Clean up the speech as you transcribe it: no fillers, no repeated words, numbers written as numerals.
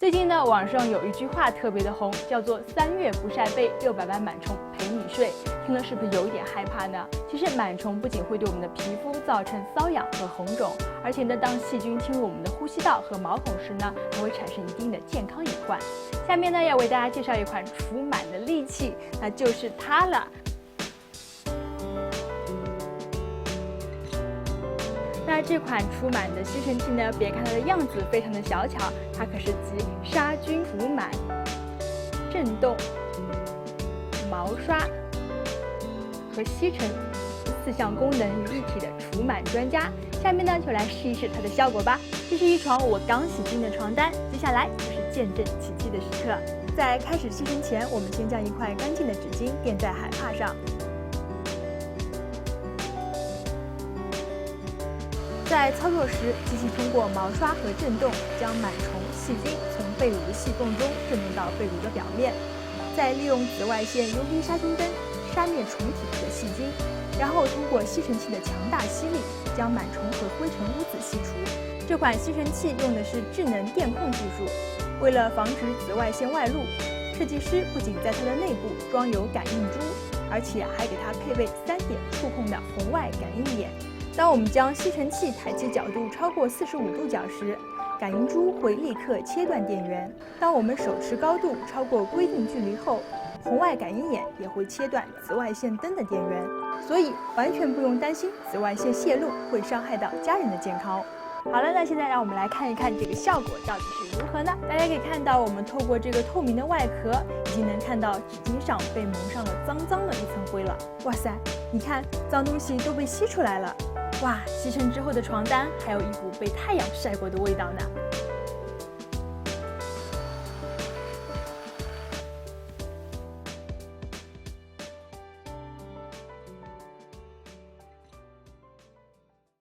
最近呢，网上有一句话特别的红，叫做3月不晒被，600万螨虫陪你睡。听了是不是有一点害怕呢？其实螨虫不仅会对我们的皮肤造成瘙痒和红肿，而且呢，当细菌侵入我们的呼吸道和毛孔时呢，还会产生一定的健康隐患。下面呢，要为大家介绍一款除螨的利器，那就是它了。那这款除螨的吸尘器呢，别看它的样子非常的小巧，它可是集杀菌、除螨、震动、毛刷和吸尘4项功能于一体的除螨专家。下面呢，就来试一试它的效果吧。这是一床我刚洗净的床单，接下来就是见证奇迹的时刻。在开始吸尘前，我们先将一块干净的纸巾垫在海帕上。在操作时，机器通过毛刷和震动，将螨虫、细菌从被褥的细缝中震动到被褥的表面，再利用紫外线 UV 杀菌灯杀灭虫体和细菌，然后通过吸尘器的强大吸力，将螨虫和灰尘污渍吸除。这款吸尘器用的是智能电控技术，为了防止紫外线外露，设计师不仅在它的内部装有感应珠，而且还给它配备3点触控的红外感应眼。当我们将吸尘器抬起角度超过45度角时，感应珠会立刻切断电源。当我们手持高度超过规定距离后，红外感应眼也会切断紫外线灯的电源，所以完全不用担心紫外线泄露会伤害到家人的健康。好了，那现在让我们来看一看这个效果到底是如何呢？大家可以看到，我们透过这个透明的外壳，已经能看到纸巾上被蒙上了脏脏的一层灰了。哇塞，你看，脏东西都被吸出来了。哇，吸尘之后的床单还有一股被太阳晒过的味道呢。